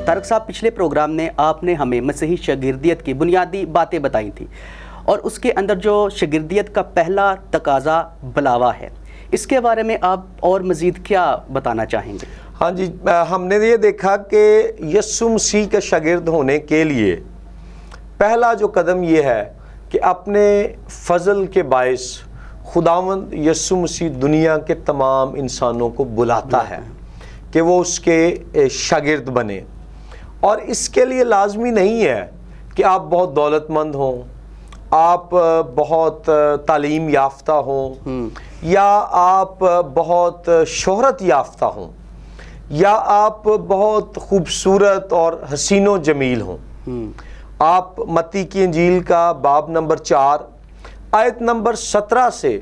طارق صاحب، پچھلے پروگرام میں آپ نے ہمیں مسیحی شاگردیت کی بنیادی باتیں بتائی تھیں، اور اس کے اندر جو شاگردیت کا پہلا تقاضا بلاوا ہے، اس کے بارے میں آپ اور مزید کیا بتانا چاہیں گے؟ ہاں جی، ہم نے یہ دیکھا کہ یسوع مسیح کے شاگرد ہونے کے لیے پہلا جو قدم یہ ہے کہ اپنے فضل کے باعث خداوند یسوع مسیح دنیا کے تمام انسانوں کو بلاتا ہے کہ وہ اس کے شاگرد بنے. اور اس کے لیے لازمی نہیں ہے کہ آپ بہت دولت مند ہوں، آپ بہت تعلیم یافتہ ہوں، یا آپ بہت شہرت یافتہ ہوں، یا آپ بہت خوبصورت اور حسین و جمیل ہوں. آپ متی کی انجیل کا باب نمبر 4 آیت نمبر 17 سے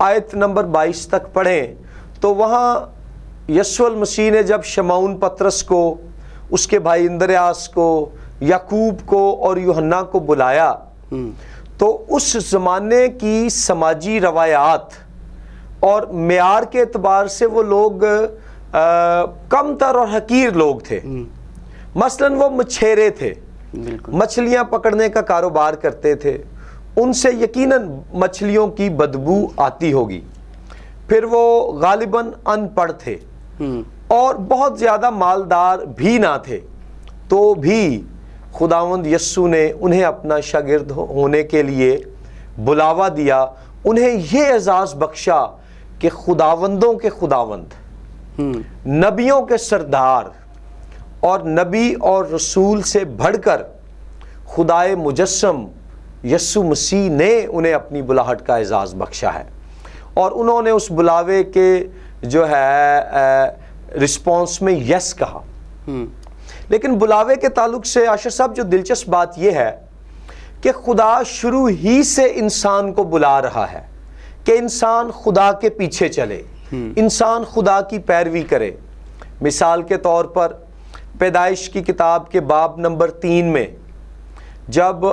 آیت نمبر 22 تک پڑھیں تو وہاں یسوع المسیح نے جب شمعون پطرس کو، اس کے بھائی اندریاس کو، یعقوب کو اور یوحنا کو بلایا تو اس زمانے کی سماجی روایات اور معیار کے اعتبار سے وہ لوگ کم تر اور حقیر لوگ تھے. مثلاً وہ مچھیرے تھے، مچھلیاں پکڑنے کا کاروبار کرتے تھے، ان سے یقیناً مچھلیوں کی بدبو آتی ہوگی. پھر وہ غالباً ان پڑھ تھے اور بہت زیادہ مالدار بھی نہ تھے، تو بھی خداوند یسوع نے انہیں اپنا شاگرد ہونے کے لیے بلاوا دیا، انہیں یہ اعزاز بخشا کہ خداوندوں کے خداوند، نبیوں کے سردار اور نبی اور رسول سے بڑھ کر خدائے مجسم یسوع مسیح نے انہیں اپنی بلاہٹ کا اعزاز بخشا ہے. اور انہوں نے اس بلاوے کے جو ہے رسپانس میں یس کہا. لیکن بلاوے کے تعلق سے عاشر صاحب جو دلچسپ بات یہ ہے کہ خدا شروع ہی سے انسان کو بلا رہا ہے کہ انسان خدا کے پیچھے چلے، انسان خدا کی پیروی کرے. مثال کے طور پر پیدائش کی کتاب کے باب نمبر 3 میں جب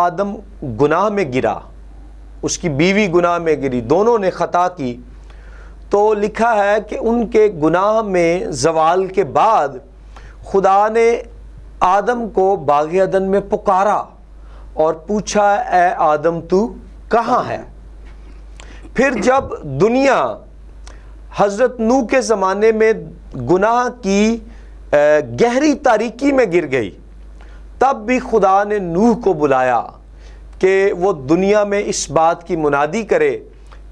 آدم گناہ میں گرا، اس کی بیوی گناہ میں گری، دونوں نے خطا کی، تو لکھا ہے کہ ان کے گناہ میں زوال کے بعد خدا نے آدم کو باغ عدن میں پکارا اور پوچھا، اے آدم تو کہاں ہے؟ پھر جب دنیا حضرت نوح کے زمانے میں گناہ کی گہری تاریکی میں گر گئی، تب بھی خدا نے نوح کو بلایا کہ وہ دنیا میں اس بات کی منادی کرے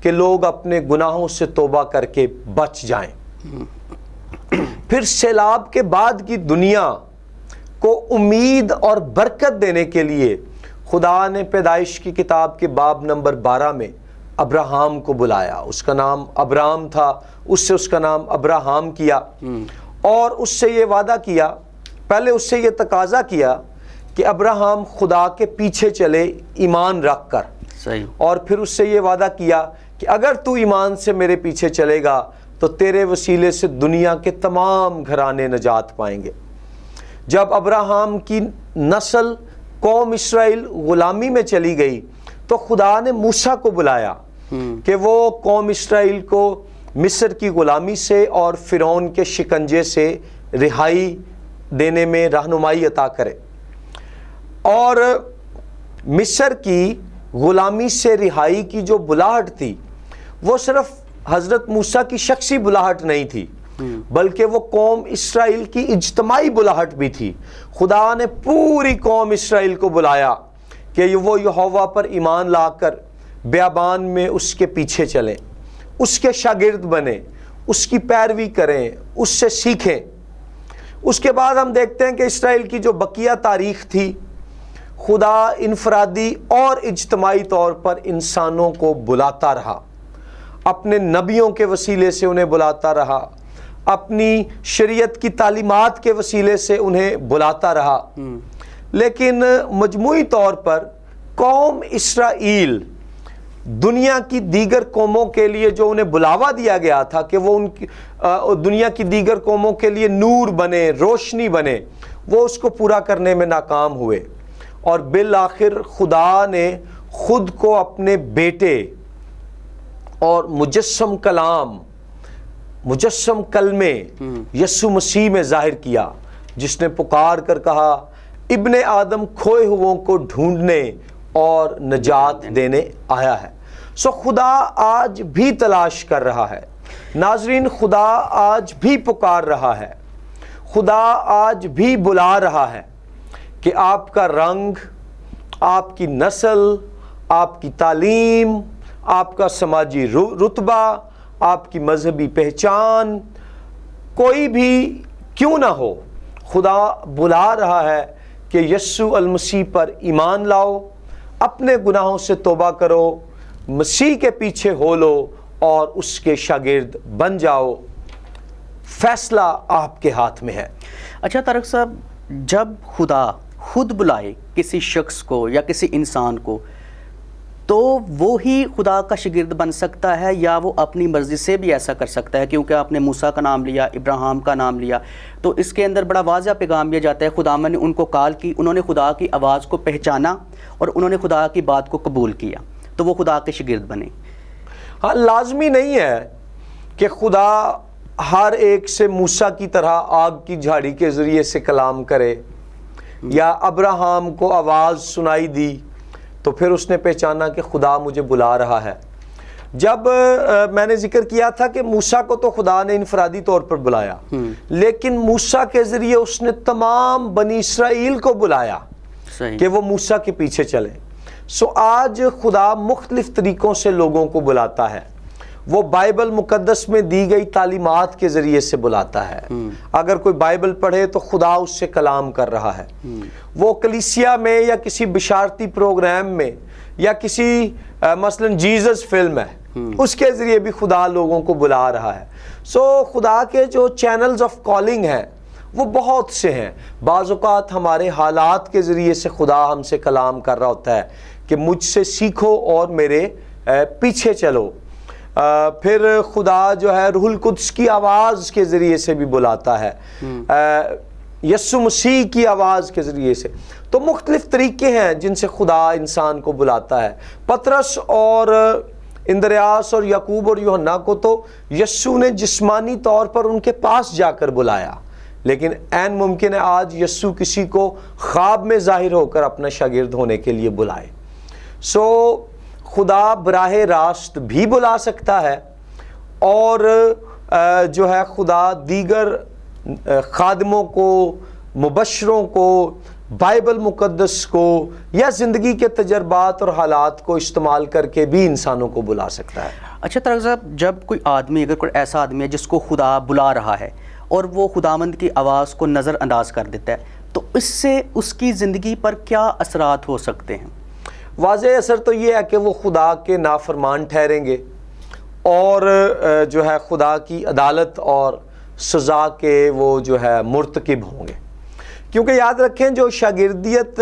کہ لوگ اپنے گناہوں سے توبہ کر کے بچ جائیں. پھر سیلاب کے بعد کی دنیا کو امید اور برکت دینے کے لیے خدا نے پیدائش کی کتاب کے باب نمبر 12 میں ابراہم کو بلایا. اس کا نام ابرام تھا، اس سے اس کا نام ابراہم کیا، اور اس سے یہ وعدہ کیا، پہلے اس سے یہ تقاضا کیا کہ ابراہم خدا کے پیچھے چلے ایمان رکھ کر. صحیح. اور پھر اس سے یہ وعدہ کیا کہ اگر تو ایمان سے میرے پیچھے چلے گا تو تیرے وسیلے سے دنیا کے تمام گھرانے نجات پائیں گے. جب ابراہم کی نسل قوم اسرائیل غلامی میں چلی گئی تو خدا نے موسیٰ کو بلایا کہ وہ قوم اسرائیل کو مصر کی غلامی سے اور فرعون کے شکنجے سے رہائی دینے میں رہنمائی عطا کرے. اور مصر کی غلامی سے رہائی کی جو بلاہٹ تھی وہ صرف حضرت موسیٰ کی شخصی بلاہٹ نہیں تھی، بلکہ وہ قوم اسرائیل کی اجتماعی بلاہٹ بھی تھی. خدا نے پوری قوم اسرائیل کو بلایا کہ وہ یہوہ پر ایمان لا کر بیابان میں اس کے پیچھے چلیں، اس کے شاگرد بنیں، اس کی پیروی کریں، اس سے سیکھیں. اس کے بعد ہم دیکھتے ہیں کہ اسرائیل کی جو بقیہ تاریخ تھی، خدا انفرادی اور اجتماعی طور پر انسانوں کو بلاتا رہا، اپنے نبیوں کے وسیلے سے انہیں بلاتا رہا، اپنی شریعت کی تعلیمات کے وسیلے سے انہیں بلاتا رہا. لیکن مجموعی طور پر قوم اسرائیل دنیا کی دیگر قوموں کے لیے جو انہیں بلاوا دیا گیا تھا کہ وہ دنیا کی دیگر قوموں کے لیے نور بنے، روشنی بنے، وہ اس کو پورا کرنے میں ناکام ہوئے. اور بالآخر خدا نے خود کو اپنے بیٹے اور مجسم کلام، مجسم کلمے یسوع مسیح میں ظاہر کیا جس نے پکار کر کہا ابن آدم کھوئے ہوں کو ڈھونڈنے اور نجات دینے آیا ہے۔ سو خدا آج بھی تلاش کر رہا ہے ناظرین، خدا آج بھی پکار رہا ہے، خدا آج بھی بلا رہا ہے کہ آپ کا رنگ، آپ کی نسل، آپ کی تعلیم، آپ کا سماجی رتبہ، آپ کی مذہبی پہچان کوئی بھی کیوں نہ ہو، خدا بلا رہا ہے کہ یسوع المسیح پر ایمان لاؤ، اپنے گناہوں سے توبہ کرو، مسیح کے پیچھے ہو لو اور اس کے شاگرد بن جاؤ۔ فیصلہ آپ کے ہاتھ میں ہے۔ اچھا طارق صاحب، جب خدا خود بلائے کسی شخص کو یا کسی انسان کو تو وہی خدا کا شاگرد بن سکتا ہے یا وہ اپنی مرضی سے بھی ایسا کر سکتا ہے؟ کیونکہ آپ نے موسیٰ کا نام لیا، ابراہیم کا نام لیا، تو اس کے اندر بڑا واضح پیغام یہ جاتا ہے خداوند نے ان کو کال کی، انہوں نے خدا کی آواز کو پہچانا اور انہوں نے خدا کی بات کو قبول کیا تو وہ خدا کے شاگرد بنے۔ ہاں، لازمی نہیں ہے کہ خدا ہر ایک سے موسیٰ کی طرح آگ کی جھاڑی کے ذریعے سے کلام کرے، یا ابراہیم کو آواز سنائی دی تو پھر اس نے پہچانا کہ خدا مجھے بلا رہا ہے۔ جب میں نے ذکر کیا تھا کہ موسیٰ کو تو خدا نے انفرادی طور پر بلایا، لیکن موسیٰ کے ذریعے اس نے تمام بنی اسرائیل کو بلایا کہ وہ موسیٰ کے پیچھے چلیں۔ سو آج خدا مختلف طریقوں سے لوگوں کو بلاتا ہے، وہ بائبل مقدس میں دی گئی تعلیمات کے ذریعے سے بلاتا ہے۔ اگر کوئی بائبل پڑھے تو خدا اس سے کلام کر رہا ہے، وہ کلیسیا میں یا کسی بشارتی پروگرام میں یا کسی مثلا جیزس فلم ہے، اس کے ذریعے بھی خدا لوگوں کو بلا رہا ہے۔ سو خدا کے جو چینلز آف کالنگ ہیں وہ بہت سے ہیں۔ بعض اوقات ہمارے حالات کے ذریعے سے خدا ہم سے کلام کر رہا ہوتا ہے کہ مجھ سے سیکھو اور میرے پیچھے چلو۔ پھر خدا جو ہے روح القدس کی آواز کے ذریعے سے بھی بلاتا ہے، یسوع مسیح کی آواز کے ذریعے سے۔ تو مختلف طریقے ہیں جن سے خدا انسان کو بلاتا ہے۔ پطرس اور اندریاس اور یعقوب اور یوحنا کو تو یسوع نے جسمانی طور پر ان کے پاس جا کر بلایا، لیکن عین ممکن ہے آج یسوع کسی کو خواب میں ظاہر ہو کر اپنا شاگرد ہونے کے لیے بلائے۔ سو خدا براہ راست بھی بلا سکتا ہے، اور جو ہے خدا دیگر خادموں کو، مبشروں کو، بائبل مقدس کو یا زندگی کے تجربات اور حالات کو استعمال کر کے بھی انسانوں کو بلا سکتا ہے۔ اچھا طارق صاحب، جب کوئی آدمی، اگر کوئی ایسا آدمی ہے جس کو خدا بلا رہا ہے اور وہ خداوند کی آواز کو نظر انداز کر دیتا ہے، تو اس سے اس کی زندگی پر کیا اثرات ہو سکتے ہیں؟ واضح اثر تو یہ ہے کہ وہ خدا کے نافرمان ٹھہریں گے اور جو ہے خدا کی عدالت اور سزا کے وہ جو ہے مرتکب ہوں گے۔ کیونکہ یاد رکھیں، جو شاگردیت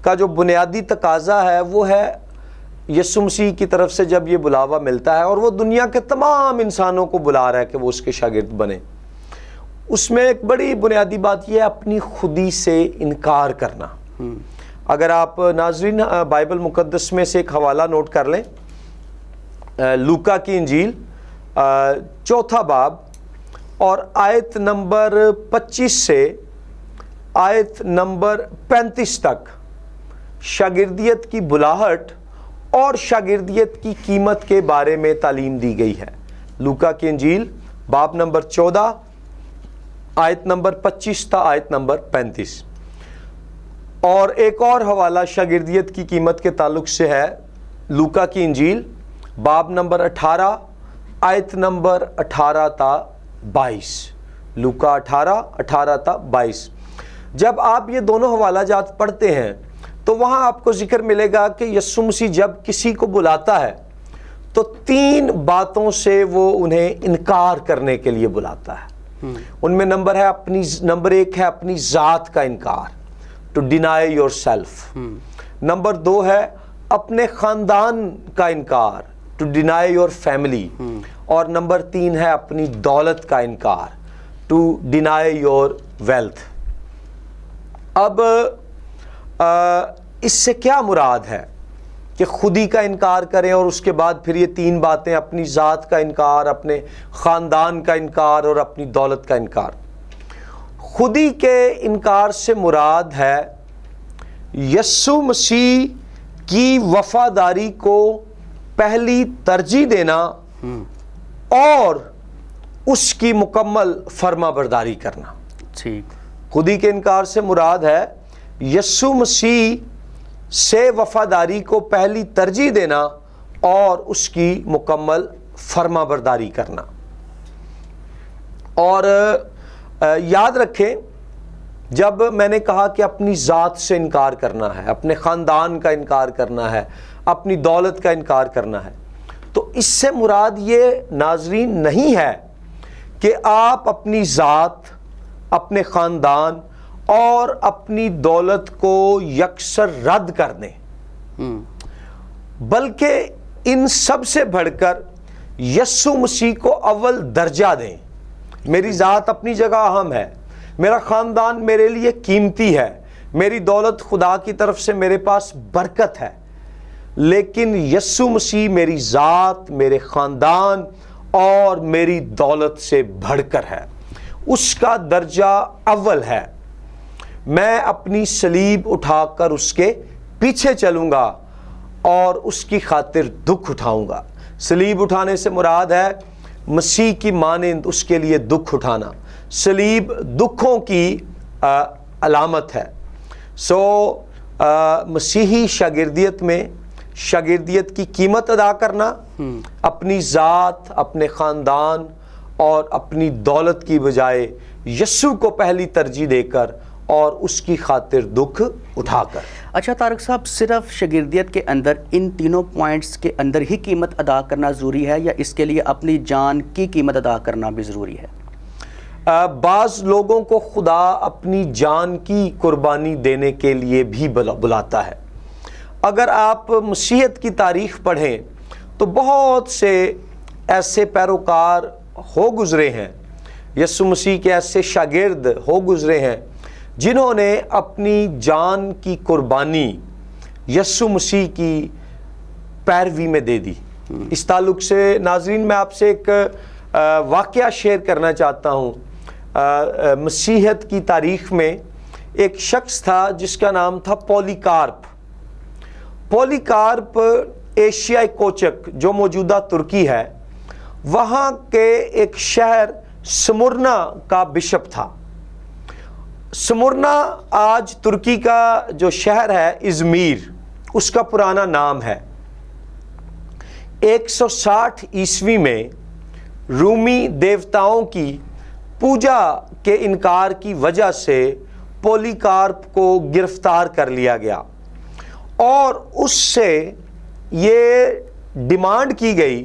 کا جو بنیادی تقاضا ہے وہ ہے یسوع مسیح کی طرف سے جب یہ بلاوا ملتا ہے اور وہ دنیا کے تمام انسانوں کو بلا رہا ہے کہ وہ اس کے شاگرد بنے، اس میں ایک بڑی بنیادی بات یہ ہے اپنی خودی سے انکار کرنا۔ اگر آپ ناظرین بائبل مقدس میں سے ایک حوالہ نوٹ کر لیں، لوکا کی انجیل 4 باب اور آیت نمبر 25 سے آیت نمبر 35 تک شاگردیت کی بلاہٹ اور شاگردیت کی قیمت کے بارے میں تعلیم دی گئی ہے۔ لوکا کی انجیل باب نمبر 14 آیت نمبر 25 تا آیت نمبر 35۔ اور ایک اور حوالہ شاگردیت کی قیمت کے تعلق سے ہے، لوکا کی انجیل باب نمبر 18 آیت نمبر 18 تا 22۔ لوکا 18 تا 22۔ جب آپ یہ دونوں حوالہ جات پڑھتے ہیں تو وہاں آپ کو ذکر ملے گا کہ یسوع مسیح جب کسی کو بلاتا ہے تو 3 باتوں سے وہ انہیں انکار کرنے کے لیے بلاتا ہے۔ ان میں نمبر 1 ہے اپنی ذات کا انکار، to deny yourself۔ نمبر 2 ہے اپنے خاندان کا انکار، to deny your family۔ اور نمبر 3 ہے اپنی دولت کا انکار، to deny your wealth۔ اب اس سے کیا مراد ہے کہ خودی کا انکار کریں اور اس کے بعد پھر یہ 3 باتیں، اپنی ذات کا انکار، اپنے خاندان کا انکار اور اپنی دولت کا انکار۔ خودی کے انکار سے مراد ہے یسوع مسیح کی وفاداری کو پہلی ترجیح دینا اور اس کی مکمل فرما برداری کرنا۔ ٹھیک۔ خودی کے انکار سے مراد ہے یسوع مسیح سے وفاداری کو پہلی ترجیح دینا اور اس کی مکمل فرما برداری کرنا۔ اور یاد رکھیں، جب میں نے کہا کہ اپنی ذات سے انکار کرنا ہے، اپنے خاندان کا انکار کرنا ہے، اپنی دولت کا انکار کرنا ہے، تو اس سے مراد یہ ناظرین نہیں ہے کہ آپ اپنی ذات، اپنے خاندان اور اپنی دولت کو یکسر رد کر دیں، بلکہ ان سب سے بڑھ کر یسوع مسیح کو اول درجہ دیں۔ میری ذات اپنی جگہ اہم ہے، میرا خاندان میرے لیے قیمتی ہے، میری دولت خدا کی طرف سے میرے پاس برکت ہے، لیکن یسوع مسیح میری ذات، میرے خاندان اور میری دولت سے بڑھ کر ہے، اس کا درجہ اول ہے۔ میں اپنی صلیب اٹھا کر اس کے پیچھے چلوں گا اور اس کی خاطر دکھ اٹھاؤں گا۔ صلیب اٹھانے سے مراد ہے مسیح کی مانند اس کے لیے دکھ اٹھانا۔ صلیب دکھوں کی علامت ہے۔ مسیحی شاگردیت میں شاگردیت کی قیمت ادا کرنا، اپنی ذات، اپنے خاندان اور اپنی دولت کی بجائے یسوع کو پہلی ترجیح دے کر اور اس کی خاطر دکھ اٹھا کر۔ اچھا طارق صاحب، صرف شاگردیت کے اندر ان تینوں پوائنٹس کے اندر ہی قیمت ادا کرنا ضروری ہے یا اس کے لیے اپنی جان کی قیمت ادا کرنا بھی ضروری ہے؟ بعض لوگوں کو خدا اپنی جان کی قربانی دینے کے لیے بھی بلاتا ہے۔ اگر آپ مسیحیت کی تاریخ پڑھیں تو بہت سے ایسے پیروکار ہو گزرے ہیں، یسوع مسیح کے ایسے شاگرد ہو گزرے ہیں جنہوں نے اپنی جان کی قربانی یسوع مسیح کی پیروی میں دے دی۔ اس تعلق سے ناظرین میں آپ سے ایک واقعہ شیئر کرنا چاہتا ہوں۔ مسیحیت کی تاریخ میں ایک شخص تھا جس کا نام تھا پولیکارپ۔ پولیکارپ ایشیائی کوچک جو موجودہ ترکی ہے، وہاں کے ایک شہر سمرنا کا بشپ تھا۔ سمرنا آج ترکی کا جو شہر ہے ازمیر، اس کا پرانا نام ہے۔ 160 عیسوی میں رومی دیوتاؤں کی پوجا کے انکار کی وجہ سے پولیکارپ کو گرفتار کر لیا گیا اور اس سے یہ ڈیمانڈ کی گئی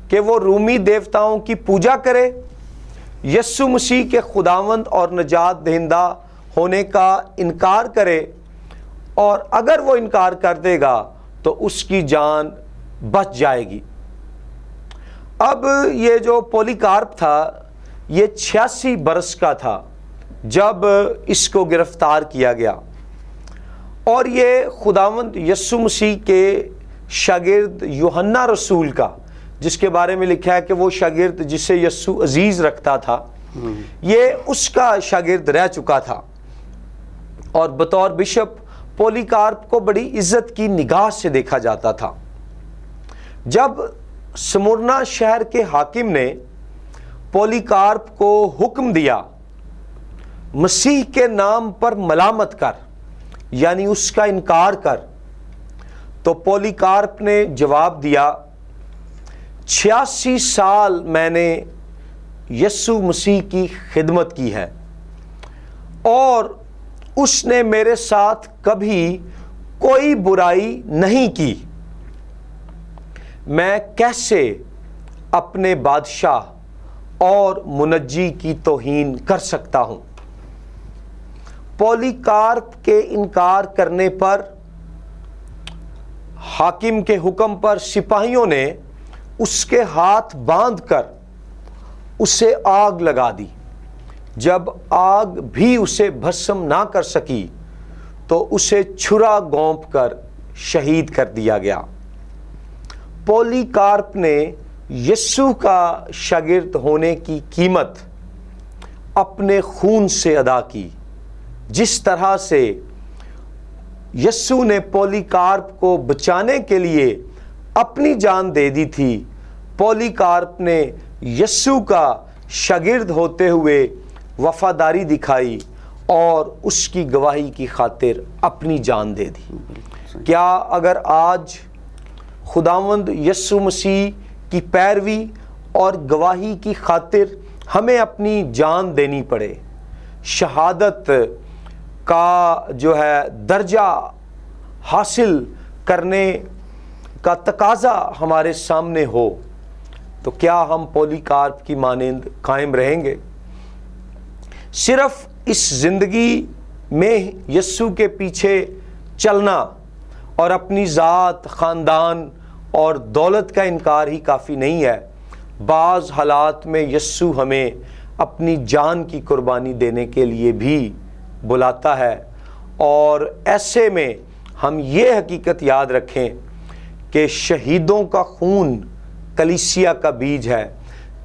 کہ وہ رومی دیوتاؤں کی پوجا کرے، یسوع مسیح کے خداوند اور نجات دہندہ ہونے کا انکار کرے، اور اگر وہ انکار کر دے گا تو اس کی جان بچ جائے گی۔ اب یہ جو پولیکارپ تھا یہ 86 برس کا تھا جب اس کو گرفتار کیا گیا، اور یہ خداوند یسوع مسیح کے شاگرد یوحنا رسول کا، جس کے بارے میں لکھا ہے کہ وہ شاگرد جسے یسوع عزیز رکھتا تھا، یہ اس کا شاگرد رہ چکا تھا، اور بطور بشپ پولیکارپ کو بڑی عزت کی نگاہ سے دیکھا جاتا تھا۔ جب سمرنا شہر کے حاکم نے پولیکارپ کو حکم دیا مسیح کے نام پر ملامت کر، یعنی اس کا انکار کر، تو پولیکارپ نے جواب دیا، 86 سال میں نے یسوع مسیح کی خدمت کی ہے اور اس نے میرے ساتھ کبھی کوئی برائی نہیں کی، میں کیسے اپنے بادشاہ اور منجی کی توہین کر سکتا ہوں؟ پولیکارپ کے انکار کرنے پر حاکم کے حکم پر سپاہیوں نے اس کے ہاتھ باندھ کر اسے آگ لگا دی۔ جب آگ بھی اسے بھسم نہ کر سکی تو اسے چھرا گونپ کر شہید کر دیا گیا۔ پولیکارپ نے یسوع کا شاگرد ہونے کی قیمت اپنے خون سے ادا کی. جس طرح سے یسوع نے پولیکارپ کو بچانے کے لیے اپنی جان دے دی تھی, پولیکارپ نے یسوع کا شاگرد ہوتے ہوئے وفاداری دکھائی اور اس کی گواہی کی خاطر اپنی جان دے دی. کیا اگر آج خداوند یسوع مسیح کی پیروی اور گواہی کی خاطر ہمیں اپنی جان دینی پڑے, شہادت کا جو ہے درجہ حاصل کرنے کا تقاضا ہمارے سامنے ہو, تو کیا ہم پولیکارپ کی مانند قائم رہیں گے؟ صرف اس زندگی میں یسوع کے پیچھے چلنا اور اپنی ذات, خاندان اور دولت کا انکار ہی کافی نہیں ہے. بعض حالات میں یسوع ہمیں اپنی جان کی قربانی دینے کے لیے بھی بلاتا ہے, اور ایسے میں ہم یہ حقیقت یاد رکھیں کہ شہیدوں کا خون کلیسیا کا بیج ہے.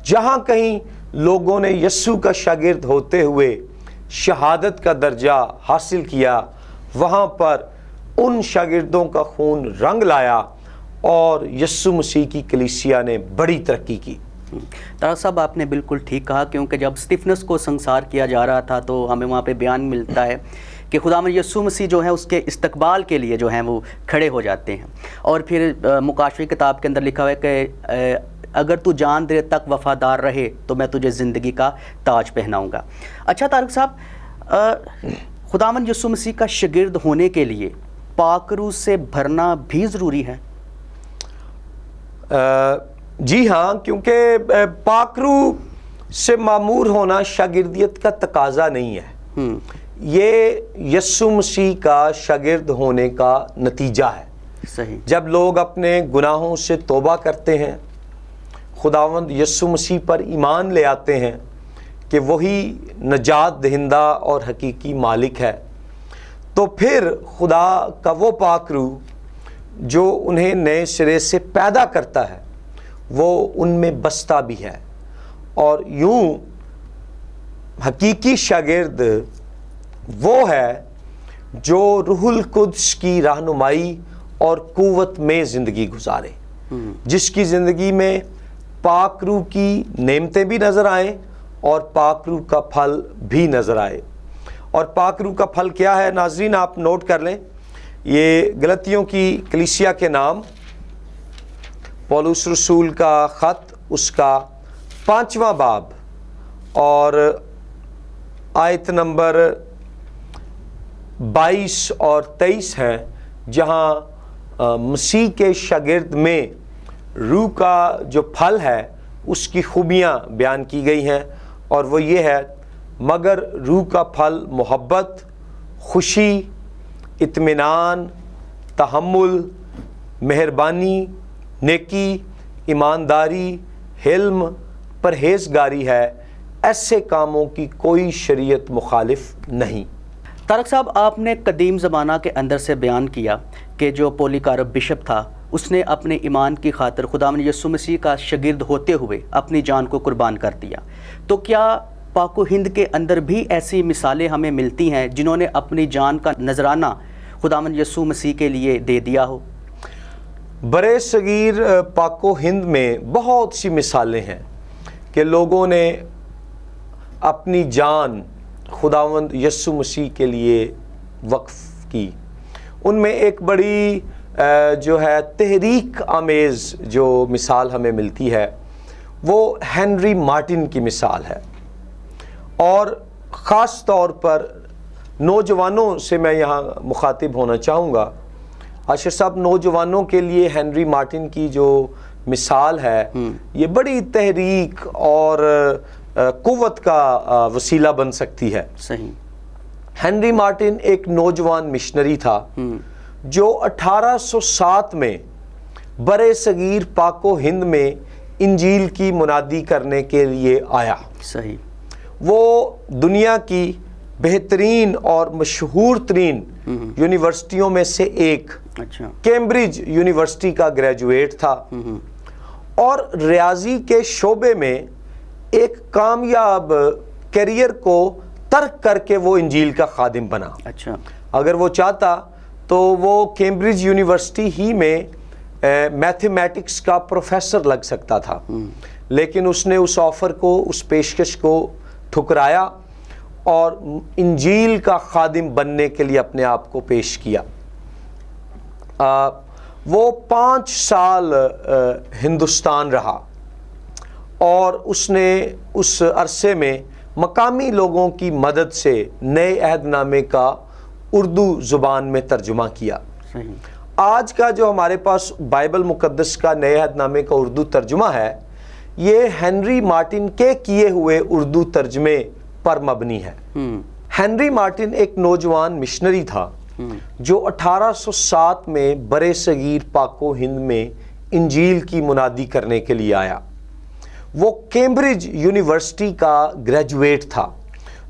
جہاں کہیں لوگوں نے یسوع کا شاگرد ہوتے ہوئے شہادت کا درجہ حاصل کیا, وہاں پر ان شاگردوں کا خون رنگ لایا اور یسوع مسیح کی کلیسیا نے بڑی ترقی کی. طاہر صاحب آپ نے بالکل ٹھیک کہا, کیونکہ جب اسطفنس کو سنسار کیا جا رہا تھا تو ہمیں وہاں پہ بیان ملتا ہے کہ خداوند یسوع مسیح جو ہے اس کے استقبال کے لیے جو ہیں وہ کھڑے ہو جاتے ہیں, اور پھر مکاشفہ کتاب کے اندر لکھا ہوا ہے کہ اگر تو جان دیر تک وفادار رہے تو میں تجھے زندگی کا تاج پہناؤں گا. اچھا طارق صاحب, خداوند یسوع مسیح کا شاگرد ہونے کے لیے پاک روح سے بھرنا بھی ضروری ہے؟ جی ہاں, کیونکہ پاک روح سے معمور ہونا شاگردیت کا تقاضا نہیں ہے, یہ یسوع مسیح کا شاگرد ہونے کا نتیجہ ہے. صحیح. جب جب لوگ اپنے گناہوں سے توبہ کرتے ہیں, خداوند یسوع مسیح پر ایمان لے آتے ہیں کہ وہی نجات دہندہ اور حقیقی مالک ہے, تو پھر خدا کا وہ پاک روح جو انہیں نئے سرے سے پیدا کرتا ہے وہ ان میں بستا بھی ہے, اور یوں حقیقی شاگرد وہ ہے جو روح القدس کی رہنمائی اور قوت میں زندگی گزارے, جس کی زندگی میں پاک روح کی نعمتیں بھی نظر آئیں اور پاک روح کا پھل بھی نظر آئے. اور پاک روح کا پھل کیا ہے ناظرین, آپ نوٹ کر لیں, یہ غلطیوں کی کلیسیا کے نام, پولس رسول کا خط, اس کا 5واں باب اور آیت نمبر 22 اور 23 ہیں, جہاں مسیح کے شاگرد میں روح کا جو پھل ہے اس کی خوبیاں بیان کی گئی ہیں, اور وہ یہ ہے, مگر روح کا پھل محبت, خوشی, اطمینان, تحمل, مہربانی, نیکی, ایمانداری, حلم, پرہیزگاری ہے, ایسے کاموں کی کوئی شریعت مخالف نہیں. طارق صاحب, آپ نے قدیم زمانہ کے اندر سے بیان کیا کہ جو پولیکارپ بشپ تھا اس نے اپنے ایمان کی خاطر خداوند یسوع مسیح کا شاگرد ہوتے ہوئے اپنی جان کو قربان کر دیا, تو کیا پاک و ہند کے اندر بھی ایسی مثالیں ہمیں ملتی ہیں جنہوں نے اپنی جان کا نذرانہ خداوند یسوع مسیح کے لیے دے دیا ہو؟ برے صغیر پاک و ہند میں بہت سی مثالیں ہیں کہ لوگوں نے اپنی جان خداوند یسوع مسیح کے لیے وقف کی. ان میں ایک بڑی جو ہے تحریک آمیز جو مثال ہمیں ملتی ہے وہ ہنری مارٹن کی مثال ہے, اور خاص طور پر نوجوانوں سے میں یہاں مخاطب ہونا چاہوں گا. عاشر صاحب, نوجوانوں کے لیے ہنری مارٹن کی جو مثال ہے یہ بڑی تحریک اور قوت کا وسیلہ بن سکتی ہے. صحیح. ہنری مارٹن ایک نوجوان مشنری تھا جو 1807 میں برے صغیر پاک و ہند میں انجیل کی منادی کرنے کے لیے آیا. صحیح. وہ دنیا کی بہترین اور مشہور ترین یونیورسٹیوں میں سے ایک کیمبرج یونیورسٹی کا گریجویٹ تھا, اور ریاضی کے شعبے میں ایک کامیاب کیریئر کو ترک کر کے وہ انجیل کا خادم بنا. اچھا. اگر وہ چاہتا تو وہ کیمبرج یونیورسٹی ہی میں میتھمیٹکس کا پروفیسر لگ سکتا تھا, لیکن اس نے اس آفر کو, اس پیشکش کو ٹھکرایا اور انجیل کا خادم بننے کے لیے اپنے آپ کو پیش کیا. وہ 5 سال ہندوستان رہا اور اس نے اس عرصے میں مقامی لوگوں کی مدد سے نئے عہد نامے کا اردو زبان میں ترجمہ کیا. صحیح. آج کا جو ہمارے پاس بائبل مقدس کا نئے عہد نامے کا اردو ترجمہ ہے, یہ ہنری مارٹن کے کیے ہوئے اردو ترجمے پر مبنی ہے. ہنری مارٹن ایک نوجوان مشنری تھا جو 1807 میں برے صغیر پاک و ہند میں انجیل کی منادی کرنے کے لیے آیا. وہ کیمبرج یونیورسٹی کا گریجویٹ تھا,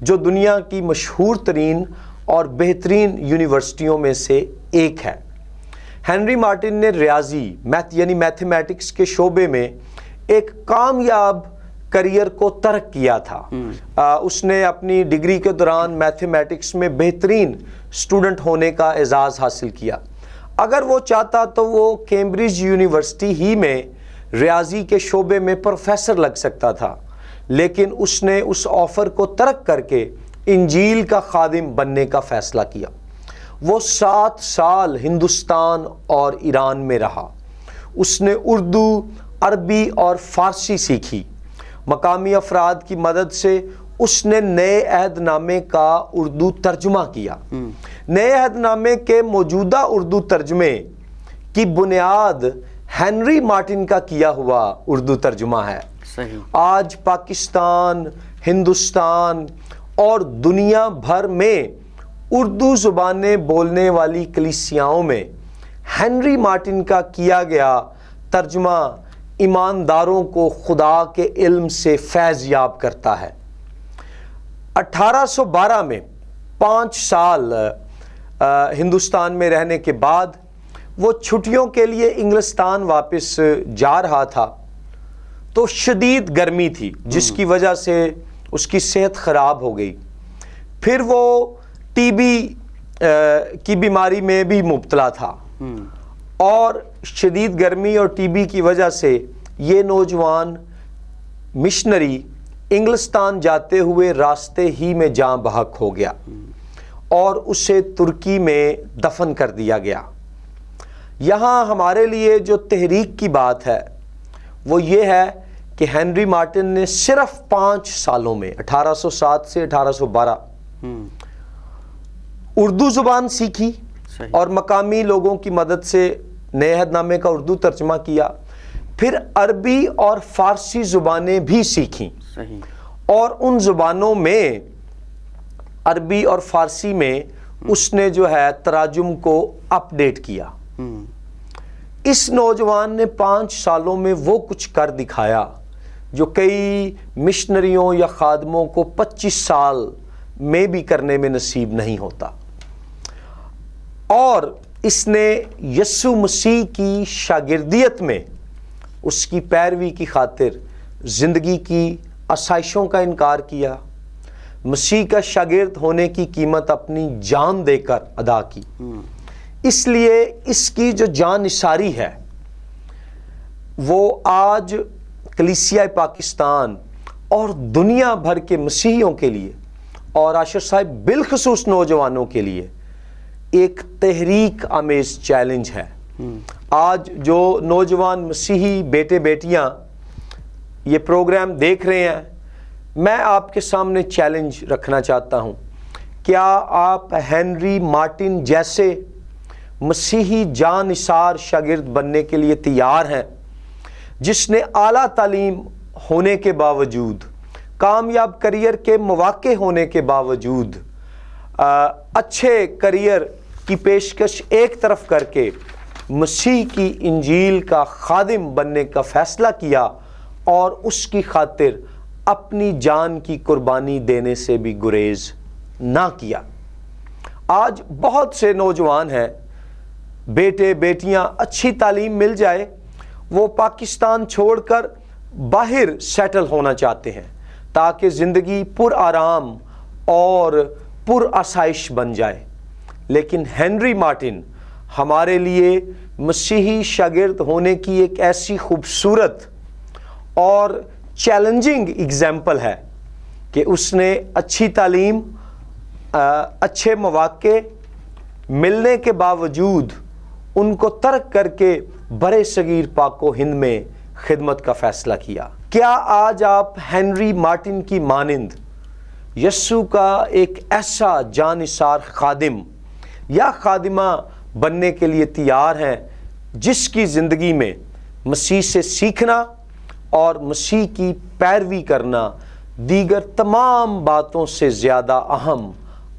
جو دنیا کی مشہور ترین اور بہترین یونیورسٹیوں میں سے ایک ہے. ہنری مارٹن نے ریاضی یعنی میتھمیٹکس کے شعبے میں ایک کامیاب کریئر کو ترک کیا تھا. اس نے اپنی ڈگری کے دوران میتھمیٹکس میں بہترین اسٹوڈنٹ ہونے کا اعزاز حاصل کیا. اگر وہ چاہتا تو وہ کیمبرج یونیورسٹی ہی میں ریاضی کے شعبے میں پروفیسر لگ سکتا تھا, لیکن اس نے اس آفر کو ترک کر کے انجیل کا خادم بننے کا فیصلہ کیا. وہ 7 سال ہندوستان اور ایران میں رہا. اس نے اردو, عربی اور فارسی سیکھی. مقامی افراد کی مدد سے اس نے نئے عہد نامے کا اردو ترجمہ کیا. نئے عہد نامے کے موجودہ اردو ترجمے کی بنیاد ہنری مارٹن کا کیا ہوا اردو ترجمہ ہے. صحیح. آج پاکستان, ہندوستان اور دنیا بھر میں اردو زبانیں بولنے والی کلیسیاؤں میں ہنری مارٹن کا کیا گیا ترجمہ ایمانداروں کو خدا کے علم سے فیض یاب کرتا ہے. 1812 میں 5 سال ہندوستان میں رہنے کے بعد وہ چھٹیوں کے لیے انگلستان واپس جا رہا تھا تو شدید گرمی تھی, جس کی وجہ سے اس کی صحت خراب ہو گئی. پھر وہ ٹی بی کی بیماری میں بھی مبتلا تھا, اور شدید گرمی اور ٹی بی کی وجہ سے یہ نوجوان مشنری انگلستان جاتے ہوئے راستے ہی میں جاں بحق ہو گیا اور اسے ترکی میں دفن کر دیا گیا. یہاں ہمارے لیے جو تحریک کی بات ہے وہ یہ ہے کہ ہنری مارٹن نے صرف 5 سالوں میں 1807 سے 1812 اردو زبان سیکھی اور مقامی لوگوں کی مدد سے نئے عہد نامے کا اردو ترجمہ کیا. پھر عربی اور فارسی زبانیں بھی سیکھیں, اور ان زبانوں میں عربی اور فارسی میں اس نے جو ہے تراجم کو اپ ڈیٹ کیا. اس نوجوان نے 5 سالوں میں وہ کچھ کر دکھایا جو کئی مشنریوں یا خادموں کو 25 سال میں بھی کرنے میں نصیب نہیں ہوتا. اور اس نے یسوع مسیح کی شاگردیت میں اس کی پیروی کی خاطر زندگی کی آسائشوں کا انکار کیا, مسیح کا شاگرد ہونے کی قیمت اپنی جان دے کر ادا کی. اس لیے اس کی جو جان نثاری ہے وہ آج کلیسیہ پاکستان اور دنیا بھر کے مسیحیوں کے لیے, اور عاشر صاحب بالخصوص نوجوانوں کے لیے, ایک تحریک آمیز چیلنج ہے. آج جو نوجوان مسیحی بیٹے بیٹیاں یہ پروگرام دیکھ رہے ہیں, میں آپ کے سامنے چیلنج رکھنا چاہتا ہوں. کیا آپ ہنری مارٹن جیسے مسیحی جان نثار شاگرد بننے کے لیے تیار ہیں, جس نے اعلیٰ تعلیم ہونے کے باوجود, کامیاب کریئر کے مواقع ہونے کے باوجود, اچھے کریئر کی پیشکش ایک طرف کر کے مسیح کی انجیل کا خادم بننے کا فیصلہ کیا اور اس کی خاطر اپنی جان کی قربانی دینے سے بھی گریز نہ کیا. آج بہت سے نوجوان ہیں, بیٹے بیٹیاں, اچھی تعلیم مل جائے وہ پاکستان چھوڑ کر باہر سیٹل ہونا چاہتے ہیں تاکہ زندگی پر آرام اور پر آسائش بن جائے۔ لیکن ہنری مارٹن ہمارے لیے مسیحی شاگرد ہونے کی ایک ایسی خوبصورت اور چیلنجنگ اگزامپل ہے کہ اس نے اچھی تعلیم، اچھے مواقع ملنے کے باوجود ان کو ترک کر کے برے صغیر پاک و ہند میں خدمت کا فیصلہ کیا۔ کیا آج آپ ہنری مارٹن کی مانند یسوع کا ایک ایسا جانثار خادم یا خادمہ بننے کے لیے تیار ہیں جس کی زندگی میں مسیح سے سیکھنا اور مسیح کی پیروی کرنا دیگر تمام باتوں سے زیادہ اہم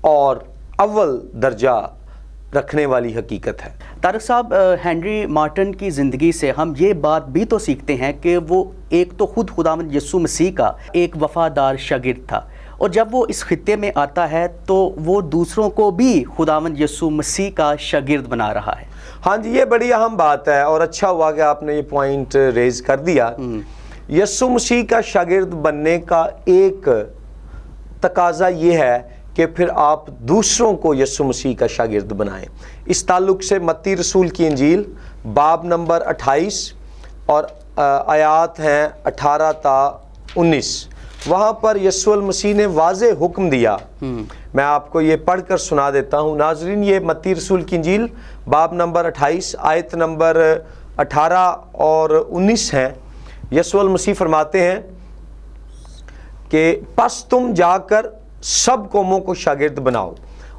اور اول درجہ رکھنے والی حقیقت ہے؟ طارق صاحب، ہنری مارٹن کی زندگی سے ہم یہ بات بھی تو سیکھتے ہیں کہ وہ ایک تو خود خداوند یسوع مسیح کا ایک وفادار شاگرد تھا، اور جب وہ اس خطے میں آتا ہے تو وہ دوسروں کو بھی خداوند یسوع مسیح کا شاگرد بنا رہا ہے۔ ہاں جی، یہ بڑی اہم بات ہے اور اچھا ہوا کہ آپ نے یہ پوائنٹ ریز کر دیا۔ یسوع مسیح کا شاگرد بننے کا ایک تقاضا یہ ہے کہ پھر آپ دوسروں کو یسوع مسیح کا شاگرد بنائیں۔ اس تعلق سے متی رسول کی انجیل باب نمبر 28 اور آیات ہیں 18 تا 19، وہاں پر یسوع المسیح نے واضح حکم دیا۔ میں آپ کو یہ پڑھ کر سنا دیتا ہوں۔ ناظرین، یہ متی رسول کی انجیل باب نمبر 28 آیت نمبر 18 اور 19 ہیں۔ یسوع المسیح فرماتے ہیں کہ پس تم جا کر سب قوموں کو شاگرد بناؤ،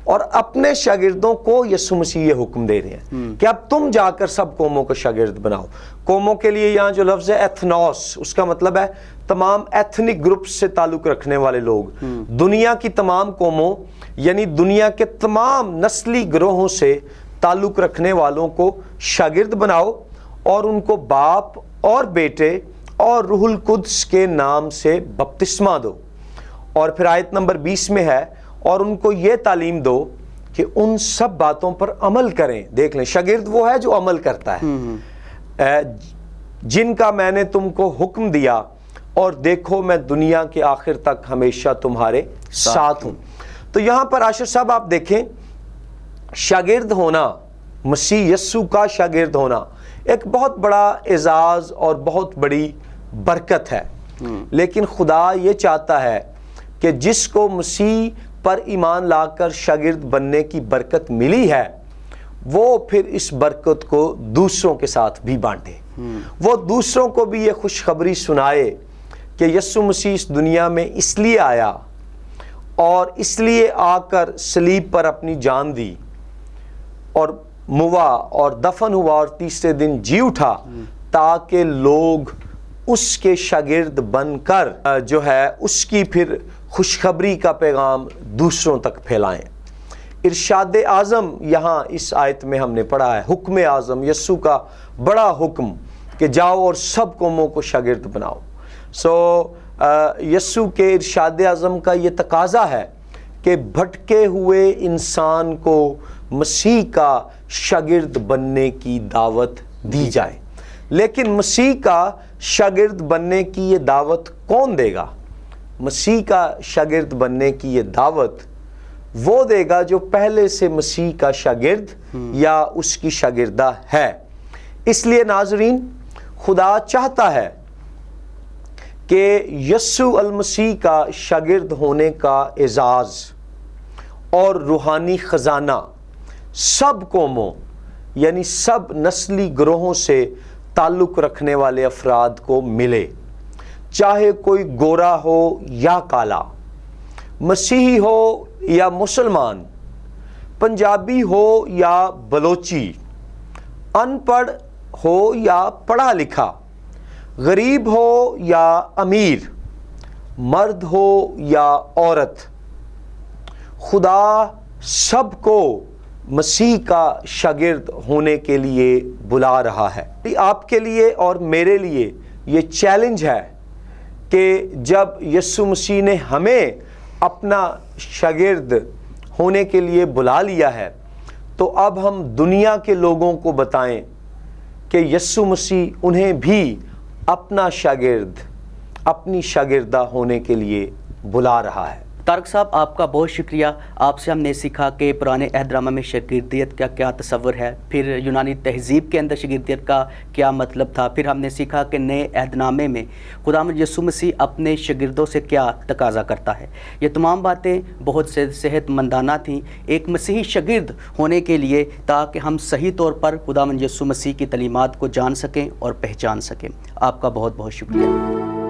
اور اپنے شاگردوں کو یسوع مسیح یہ حکم دے رہے ہیں کہ اب تم جا کر سب قوموں کو شاگرد بناؤ۔ قوموں کے لیے یہاں جو لفظ ہے ایتھنوس، اس کا مطلب ہے تمام ایتھنک گروپس سے تعلق رکھنے والے لوگ، دنیا کی تمام قوموں یعنی دنیا کے تمام نسلی گروہوں سے تعلق رکھنے والوں کو شاگرد بناؤ، اور ان کو باپ اور بیٹے اور روح القدس کے نام سے بپتسمہ دو۔ اور پھر آیت نمبر 20 میں ہے، اور ان کو یہ تعلیم دو کہ ان سب باتوں پر عمل کریں۔ دیکھ لیں، شاگرد وہ ہے جو عمل کرتا ہے، جن کا میں نے تم کو حکم دیا، اور دیکھو میں دنیا کے آخر تک ہمیشہ تمہارے ساتھ ہوں۔ تو یہاں پر عاشر صاحب آپ دیکھیں، شاگرد ہونا، مسیح یسوع کا شاگرد ہونا ایک بہت بڑا اعزاز اور بہت بڑی برکت ہے، لیکن خدا یہ چاہتا ہے کہ جس کو مسیح پر ایمان لا کر شاگرد بننے کی برکت ملی ہے، وہ پھر اس برکت کو دوسروں کے ساتھ بھی بانٹے، وہ دوسروں کو بھی یہ خوشخبری سنائے کہ یسوع مسیح اس دنیا میں اس لیے آیا اور اس لیے آ کر صلیب پر اپنی جان دی اور موا اور دفن ہوا اور تیسرے دن جی اٹھا، تاکہ لوگ اس کے شاگرد بن کر جو ہے اس کی پھر خوشخبری کا پیغام دوسروں تک پھیلائیں۔ ارشاد اعظم یہاں اس آیت میں ہم نے پڑھا ہے، حکم اعظم، یسوع کا بڑا حکم کہ جاؤ اور سب قوموں کو شاگرد بناؤ۔ یسوع کے ارشاد اعظم کا یہ تقاضا ہے کہ بھٹکے ہوئے انسان کو مسیح کا شاگرد بننے کی دعوت دی جائے، لیکن مسیح کا شاگرد بننے کی یہ دعوت کون دے گا؟ مسیح کا شاگرد بننے کی یہ دعوت وہ دے گا جو پہلے سے مسیح کا شاگرد یا اس کی شاگردہ ہے۔ اس لیے ناظرین، خدا چاہتا ہے کہ یسوع المسیح کا شاگرد ہونے کا اعزاز اور روحانی خزانہ سب قوموں یعنی سب نسلی گروہوں سے تعلق رکھنے والے افراد کو ملے، چاہے کوئی گورا ہو یا کالا، مسیحی ہو یا مسلمان، پنجابی ہو یا بلوچی، ان پڑھ ہو یا پڑھا لکھا، غریب ہو یا امیر، مرد ہو یا عورت، خدا سب کو مسیح کا شاگرد ہونے کے لیے بلا رہا ہے۔ آپ کے لیے اور میرے لیے یہ چیلنج ہے کہ جب یسوع مسیح نے ہمیں اپنا شاگرد ہونے کے لیے بلا لیا ہے، تو اب ہم دنیا کے لوگوں کو بتائیں کہ یسوع مسیح انہیں بھی اپنا شاگرد اپنی شاگردہ ہونے کے لیے بلا رہا ہے۔ طارق صاحب، آپ کا بہت شکریہ۔ آپ سے ہم نے سیکھا کہ پرانے عہد نامہ میں شاگردیت کا کیا تصور ہے، پھر یونانی تہذیب کے اندر شاگردیت کا کیا مطلب تھا، پھر ہم نے سیکھا کہ نئے عہد نامے میں خداوند یسوع مسیح اپنے شاگردوں سے کیا تقاضا کرتا ہے۔ یہ تمام باتیں بہت سے صحت مندانہ تھیں ایک مسیحی شاگرد ہونے کے لیے، تاکہ ہم صحیح طور پر خداوند یسوع مسیح کی تعلیمات کو جان سکیں اور پہچان سکیں۔ آپ کا بہت بہت شکریہ۔